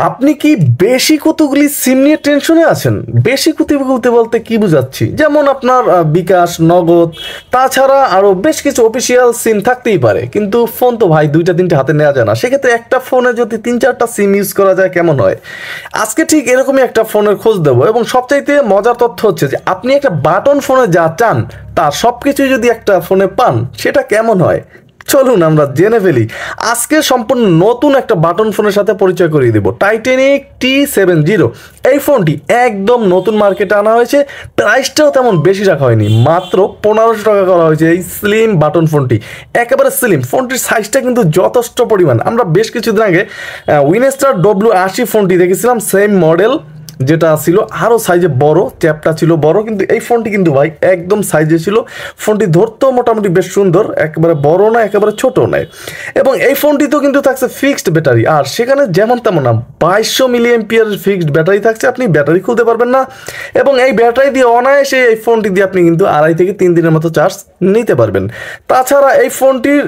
আপনি কি বেশি কতগুলি সিম নিয়ে টেনশনে আছেন? বেশি কতগুলি বলতে কি বোঝাচ্ছি, যেমন আপনার বিকাশ, নগদ, তাছাড়া আরও বেশ কিছু অফিসিয়াল সিম থাকতেই পারে, কিন্তু ফোন তো ভাই দুইটা তিনটে হাতে নেওয়া যায় না। সেক্ষেত্রে একটা ফোনে যদি তিন চারটা সিম ইউজ করা যায় কেমন হয়? আজকে ঠিক এরকমই একটা ফোনের খোঁজ দেবো, এবং সবচাইতে মজার তথ্য হচ্ছে যে আপনি একটা বাটন ফোনে যা চান তার সব কিছুই যদি একটা ফোনে পান সেটা কেমন হয়। চলুন আমরা জেনে ফেলি। আজকে সম্পূর্ণ নতুন একটা বাটন ফোনের সাথে পরিচয় করিয়ে দেব, টাইটানিক T70। এই ফোনটি একদম নতুন মার্কেটে আনা হয়েছে, প্রাইসটাও তেমন বেশি রাখা হয়নি, মাত্র 1500 টাকা করা হয়েছে এই স্লিম বাটন ফোনটি। একেবারে স্লিম ফোনটির সাইজটা কিন্তু যথেষ্ট পরিমাণ। আমরা বেশ কিছুদিন আগে উইনস্টার W80 ফোনটি দেখেছিলাম, সেম মডেল, যেটা ছিল আরও সাইজে বড়, চ্যাপটা ছিল বড়, কিন্তু এই ফোনটি কিন্তু ভাই একদম সাইজে ছিল। ফোনটি ধরতেও মোটামুটি বেশ সুন্দর, একেবারে বড় না একেবারে ছোট নয়। এবং এই ফোনটিতেও কিন্তু থাকছে ফিক্সড ব্যাটারি, আর সেখানে যেমন তেমন না 2200 মিলি এম্পিয়ারের ফিক্সড ব্যাটারি থাকছে, আপনি ব্যাটারি খুলতে পারবেন না। এবং এই ব্যাটারি দিয়ে অনায়াসে এই ফোনটি দিয়ে আপনি কিন্তু 2.5 থেকে 3 দিনের মতো চার্জ নিতে পারবেন। তাছাড়া এই ফোনটির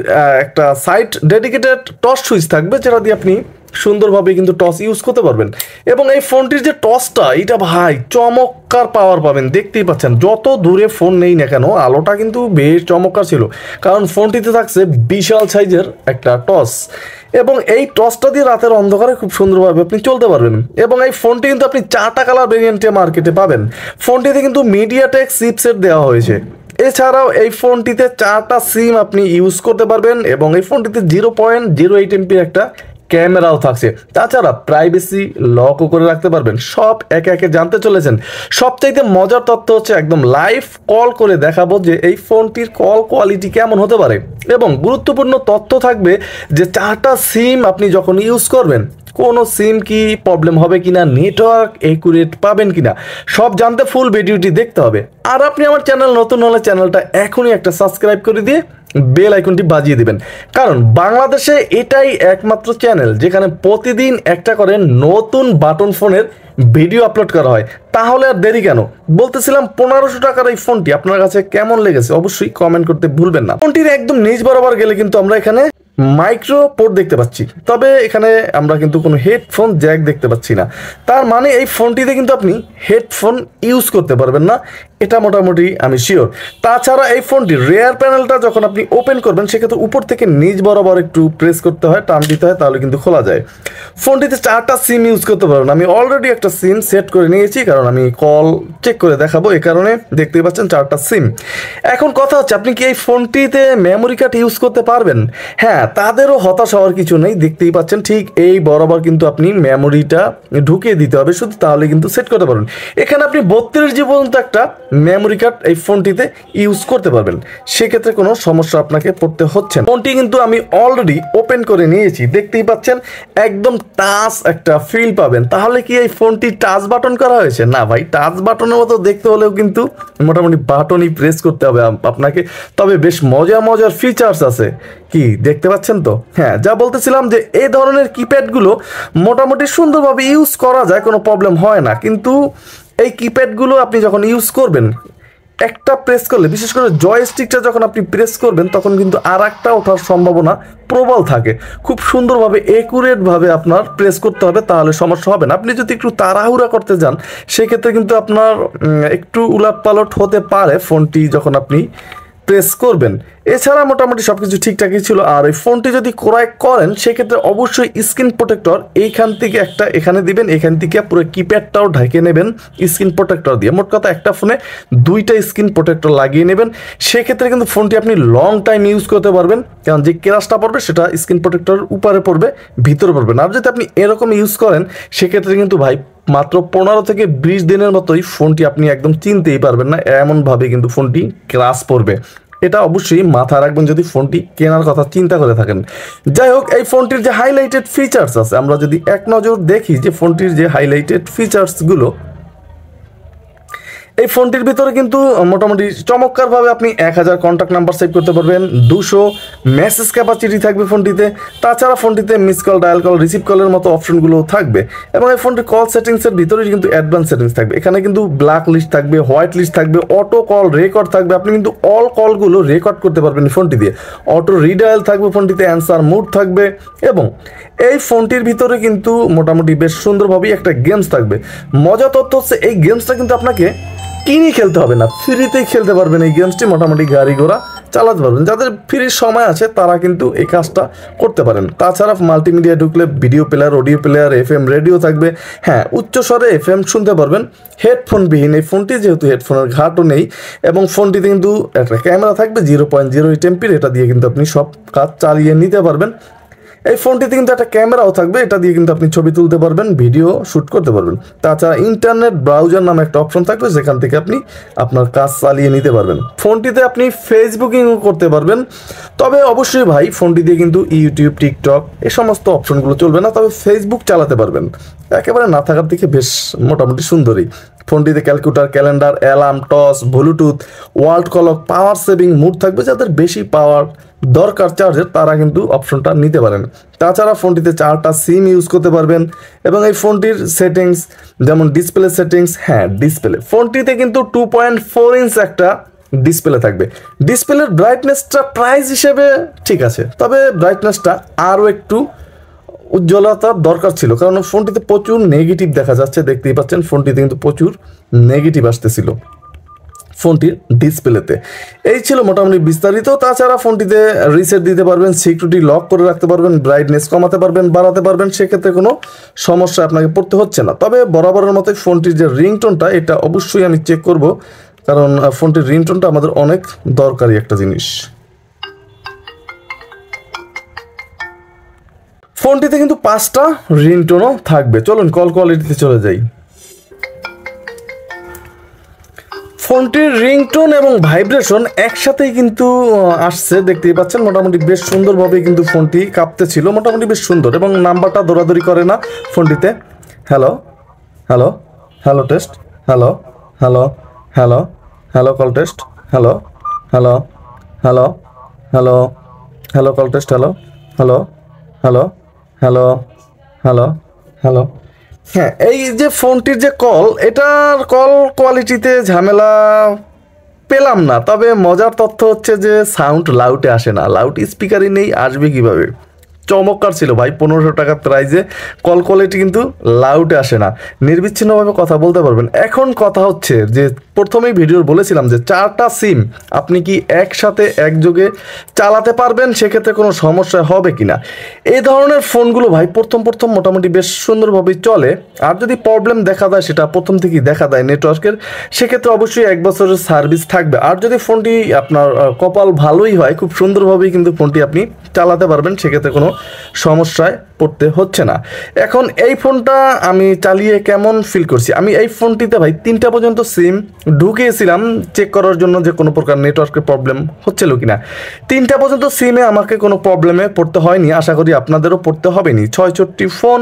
একটা সাইড ডেডিকেটেড টর্চ সুইচ থাকবে, যেটা দিয়ে আপনি সুন্দরভাবে কিন্তু টস ইউজ করতে পারবেন। এবং এই ফোনটির যে টসটা, এটা ভাই চমৎকার পাওয়ার পাবেন, দেখতেই পাচ্ছেন যত দূরে ফোন নেই না কেন আলোটা কিন্তু বেশ চমৎকার ছিল, কারণ ফোনটিতে থাকছে বিশাল সাইজের একটা টস। এবং এই টসটা দিয়ে রাতের অন্ধকারে খুব সুন্দরভাবে আপনি চলতে পারবেন। এবং এই ফোনটি কিন্তু আপনি 4টা কালার ভেরিয়েন্টে মার্কেটে পাবেন। ফোনটিতে কিন্তু মিডিয়াটেক চিপসেট দেওয়া হয়েছে। এছাড়াও এই ফোনটিতে 4টা সিম আপনি ইউজ করতে পারবেন, এবং এই ফোনটিতে 0.08 এমপির একটা ক্যামেরাও থাকছে। তাছাড়া প্রাইভেসি লকও করে রাখতে পারবেন। সব একে একে জানতে চলেছেন। সবচাইতে মজার তথ্য হচ্ছে একদম লাইভ কল করে দেখাবো যে এই ফোনটির কল কোয়ালিটি কেমন হতে পারে, এবং গুরুত্বপূর্ণ তথ্য থাকবে যে 4টা সিম আপনি যখন ইউজ করবেন কোনো সিম কি প্রবলেম হবে কিনা, নেটওয়ার্ক একুরেট পাবেন কিনা, সব জানতে ফুল ভিডিওটি দেখতে হবে। আর আপনি আমার চ্যানেল নতুন হলে চ্যানেলটা এখনই একটা সাবস্ক্রাইব করে দিয়ে বেল আইকনটি বাজিয়ে দিবেন, কারণ বাংলাদেশে এটাই একমাত্র চ্যানেল যেখানে প্রতিদিন একটা করে নতুন বাটন ফোনের ভিডিও আপলোড করা হয়। তাহলে আর দেরি কেন, বলতেছিলাম 1500 টাকার এই ফোনটি আপনার কাছে কেমন লেগেছে অবশ্যই কমেন্ট করতে ভুলবেন না। ফোনটির একদম নিচ বরাবর গেলে কিন্তু আমরা এখানে মাইক্রো পোর্ট দেখতে পাচ্ছি, তবে এখানে আমরা কিন্তু কোনো হেডফোন জ্যাক দেখতে পাচ্ছি না। তার মানে এই ফোনটিতে কিন্তু আপনি হেডফোন ইউজ করতে পারবেন না, এটা মোটামুটি আমি শিওর। তাছাড়া এই ফোনটির রেয়ার প্যানেলটা যখন আপনি ওপেন করবেন সেক্ষেত্রে উপর থেকে নিচ বরাবর একটু প্রেস করতে হয়, টান দিতে হয়, তাহলে কিন্তু খোলা যায়। ফোনটিতে 4টা সিম ইউজ করতে পারবেন। আমি অলরেডি একটা সিম সেট করে নিয়েছি, কারণ আমি কল চেক করে দেখাবো, এই কারণে দেখতেই পাচ্ছেন 4টা সিম। এখন কথা হচ্ছে আপনি কি এই ফোনটিতে মেমোরি কার্ড ইউজ করতে পারবেন? হ্যাঁ, তাদেরও হতাশ হওয়ার কিছু নেই, দেখতেই পাচ্ছেন ঠিক এই বরাবর কিন্তু আপনি মেমোরিটা ঢুকিয়ে দিতে হবে শুধু, তাহলে কিন্তু সেট করতে পারবেন। এখানে আপনি 32 পর্যন্ত একটা মেমোরি কার্ড এই ফোনটিতে ইউজ করতে পারবেন, সেক্ষেত্রে কোনো সমস্যা আপনাকে পড়তে হচ্ছে না। ফোনটি কিন্তু আমি অলরেডি ওপেন করে নিয়েছি, দেখতেই পাচ্ছেন একদম টাচ একটা ফিল পাবেন। তাহলে কি এই ফোনটি টাচ বাটন করা হয়েছে? না ভাই, টাচ বাটনের মতো দেখতে হলেও কিন্তু মোটামুটি বাটনই প্রেস করতে হবে আপনাকে, তবে বেশ মজার ফিচার্স আছে। কি দেখতে পাচ্ছেন তো? হ্যাঁ, যা বলতেছিলাম যে এই ধরনের কিপ্যাডগুলো মোটামুটি সুন্দরভাবে ইউজ করা যায়, কোনো প্রবলেম হয় না। কিন্তু এই কিপ্যাডগুলো আপনি যখন ইউজ করবেন, একটা প্রেস করলে, বিশেষ করে জয়স্টিকটা যখন আপনি প্রেস করবেন তখন কিন্তু আর একটা ওঠার সম্ভাবনা প্রবল থাকে। খুব সুন্দরভাবে একুরেটভাবে আপনার প্রেস করতে হবে, তাহলে সমস্যা হবে না। আপনি যদি একটু তাড়াহুড়া করতে যান সেক্ষেত্রে কিন্তু আপনার একটু উলটপালট হতে পারে ফোনটি যখন আপনি প্রেস করবেন। এছাড়া মোটামুটি সব কিছু ঠিকঠাকই ছিল। আর এই ফোনটি যদি ক্রয় করেন সেক্ষেত্রে অবশ্যই স্ক্রিন প্রোটেক্টর এইখান থেকে একটা এখানে দিবেন, এখান থেকে পুরো কিপ্যাডটাও ঢেকে নেবেন স্ক্রিন প্রোটেক্টর দিয়ে। মোট কথা একটা ফোনে 2টা স্ক্রিন প্রোটেক্টর লাগিয়ে নেবেন, সেক্ষেত্রে কিন্তু ফোনটি আপনি লং টাইম ইউজ করতে পারবেন, কারণ যে ক্রাশটা পড়বে সেটা স্ক্রিন প্রোটেক্টরের উপরে পড়বে, ভিতরে পড়বে না। আর যদি আপনি এরকম ইউজ করেন সেক্ষেত্রে কিন্তু ভাই মাত্র 15 থেকে 20 দিনের মতোই ফোনটি আপনি একদম চিনতেই পারবেন না, এমনভাবে কিন্তু ফোনটি ক্রাশ পড়বে। এটা অবশ্যই মাথায় রাখবেন যদি ফোনটি কেনার কথা চিন্তা করে থাকেন। যাই হোক, এই ফোনটির যে হাইলাইটেড ফিচার্স আছে, আমরা যদি এক নজর দেখি যে ফোনটির যে হাইলাইটেড ফিচার্সগুলো, এই ফোনটির ভিতরে কিন্তু মোটামুটি চমৎকারভাবে আপনি 1000 কন্ট্যাক্ট নাম্বার সেভ করতে পারবেন, 200 মেসেজ ক্যাপাসিটি থাকবে ফোনটিতে। তাছাড়া ফোনটিতে miss call, dial call, receive কলের মতো অপশনগুলো থাকবে। এবং এই ফোনটির কল সেটিংসের ভিতরে কিন্তু অ্যাডভান্স সেটিংস থাকবে। এখানে কিন্তু ব্ল্যাক লিস্ট থাকবে, হোয়াইট লিস্ট থাকবে, অটো কল রেকর্ড থাকবে। আপনি কিন্তু অল কলগুলো রেকর্ড করতে পারবেন ফোনটি দিয়ে। অটো রিডায়াল থাকবে ফোনটিতে, অ্যান্সার মুড থাকবে। এবং এই ফোনটির ভিতরে কিন্তু মোটামুটি বেশ সুন্দরভাবেই একটা গেমস থাকবে। মজা তথ্য হচ্ছে এই গেমসটা কিন্তু আপনাকে কিনে খেলতে হবে না, ফ্রিতেই খেলতে পারবেন এই গেমসটি। মোটামুটি গাড়ি ঘোড়া চালাতে পারবেন। যাদের ফ্রির সময় আছে তারা কিন্তু এই কাজটা করতে পারেন। তাছাড়া মাল্টিমিডিয়া ঢুকলে video player, audio player, FM radio থাকবে। হ্যাঁ, উচ্চস্বরে FM শুনতে পারবেন হেডফোনবিহীন এই ফোনটি, যেহেতু হেডফোনের ঘাটও নেই। এবং ফোনটিতে কিন্তু একটা ক্যামেরা থাকবে 0.08 MP, এটা দিয়ে কিন্তু আপনি সব কাজ চালিয়ে নিতে পারবেন। এই ফোনটিতে কিন্তু একটা ক্যামেরাও থাকবে, এটা দিয়ে কিন্তু আপনি ছবি তুলতে পারবেন, ভিডিও শ্যুট করতে পারবেন। তাছাড়া ইন্টারনেট ব্রাউজার নামে একটা অপশন থাকবে, যেখান থেকে আপনি আপনার কাজ চালিয়ে নিতে পারবেন। ফোনটিতে আপনি ফেসবুকিংও করতে পারবেন। তবে অবশ্যই ভাই ফোনটি দিয়ে কিন্তু ইউটিউব, টিকটক এই সমস্ত অপশনগুলো চলবে না, তবে ফেসবুক চালাতে পারবেন। একেবারে না থাকার দিকে বেশ মোটামুটি সুন্দরই। ফোনটিতে calculator, calendar, alarm, torch, bluetooth, world clock, power saving mode থাকবে। যাদের বেশি পাওয়ার দরকার চার্জের তারা কিন্তু অপশনটা নিতে পারেন। তাছাড়া ফোনটিতে 4টা সিম ইউজ করতে পারবেন। এবং এই ফোনটির সেটিংস যেমন ডিসপ্লে সেটিংস, হ্যাঁ ডিসপ্লে, ফোনটিতে কিন্তু 2.4 ইঞ্চ একটা ডিসপ্লে থাকবে। ডিসপ্লের ব্রাইটনেসটা প্রাইস হিসেবে ঠিক আছে, তবে ব্রাইটনেসটা আরও একটু উজ্জ্বলতার দরকার ছিল, কারণ ফোনটিতে প্রচুর নেগেটিভ দেখা যাচ্ছে। দেখতেই পাচ্ছেন ফোনটিতে কিন্তু প্রচুর নেগেটিভ আসতেছিল ফোনটির ডিসপ্লেতে। এই ছিল মোটামুটি বিস্তারিত। তাছাড়া ফোনটিতে রিসেট দিতে পারবেন, সিকিউরিটি লক করে রাখতে পারবেন, ব্রাইটনেস কমাতে পারবেন, বাড়াতে পারবেন। সেক্ষেত্রে কোনো সমস্যা আপনাকে পড়তে হচ্ছে না। তবে বরাবরের মতো ফোনটির যে রিংটোনটা, এটা অবশ্যই আমি চেক করব, কারণ ফোনটির রিংটোনটা আমাদের অনেক দরকারি একটা জিনিস। ফোনটিতে কিন্তু 5টা রিংটোনও থাকবে। চলুন কল কোয়ালিটিতে চলে যাই। ফোনটির রিংটোন এবং ভাইব্রেশন একসাথেই কিন্তু আসছে, দেখতেই পাচ্ছেন। মোটামুটি বেশ সুন্দরভাবে কিন্তু ফোনটি কাঁপতেছিল, মোটামুটি বেশ সুন্দর। এবং নাম্বারটা দৌড়াদৌড়ি করে না ফোনটিতে। Hello hello hello test, hello hello hello hello call test, hello hello hello hello hello call test, hello hello hello hello hello hello. হ্যাঁ, এই যে ফোনটির যে কল, এটার কল কোয়ালিটিতে ঝামেলা পেলাম না। তবে মজার তথ্য হচ্ছে যে সাউন্ড লাউডে আসে না, লাউড স্পিকারই নেই, আসবে কিভাবে? চমৎকার ছিল ভাই, 1500 টাকার প্রাইজে কল কোয়ালিটি কিন্তু লাউডে আসে না, নির্বিচ্ছিন্নভাবে কথা বলতে পারবেন। এখন কথা হচ্ছে যে প্রথমেই ভিডিওর বলেছিলাম যে 4টা সিম আপনি কি একসাথে একযোগে চালাতে পারবেন, সেক্ষেত্রে কোনো সমস্যা হবে কিনা। এই ধরনের ফোনগুলো ভাই প্রথম মোটামুটি বেশ সুন্দরভাবেই চলে। আর যদি প্রবলেম দেখা দেয়, সেটা প্রথম থেকেই দেখা দেয় নেটওয়ার্কের, সেক্ষেত্রে অবশ্যই 1 বছরের সার্ভিস থাকবে। আর যদি ফোনটি আপনার কপাল ভালোই হয়, খুব সুন্দরভাবেই কিন্তু ফোনটি আপনি চালাতে পারবেন, সেক্ষেত্রে কোনো সমস্যায় পড়তে হচ্ছে না। এখন এই ফোনটা আমি চালিয়ে কেমন ফিল করছি, আমি এই ফোনটিতে ভাই 3টা পর্যন্ত সিম ঢুকিয়েছিলাম চেক করার জন্য যে কোনো প্রকার নেটওয়ার্কের প্রবলেম হচ্ছিল কিনা। 3টা পর্যন্ত সিমে আমাকে কোনো প্রবলেমে পড়তে হয়নি, আশা করি আপনাদেরও পড়তে হবে নি। 66 ফোন,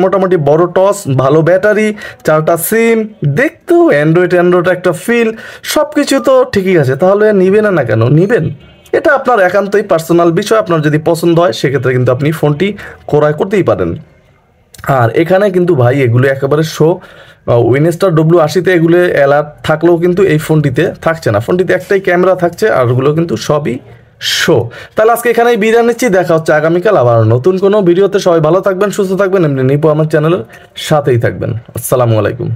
মোটামুটি বড় টস, ভালো ব্যাটারি, 4টা সিম, দেখতেও অ্যান্ড্রয়েড একটা ফিল, সব কিছু তো ঠিকই আছে। তাহলে নিবেন না কেন? নিবেন, এটা আপনার একান্তই পার্সোনাল বিষয়। আপনার যদি পছন্দ হয়, সেক্ষেত্রে কিন্তু আপনি ফোনটি ক্রয় করতেই পারেন। আর এখানে কিন্তু ভাই এগুলো একেবারে শো, উইনস্টার W80-তে এগুলো অ্যালার্ট থাকলেও কিন্তু এই ফোনটিতে থাকছে না। ফোনটিতে একটাই ক্যামেরা থাকছে, আর ওগুলো কিন্তু সবই শো। তাহলে আজকে এখানেই বিদায় নিচ্ছি, দেখা হচ্ছে আগামীকাল আবার নতুন কোনো ভিডিওতে। সবাই ভালো থাকবেন, সুস্থ থাকবেন, এমনি নিপু আমার চ্যানেলের সাথেই থাকবেন। আসসালামু আলাইকুম।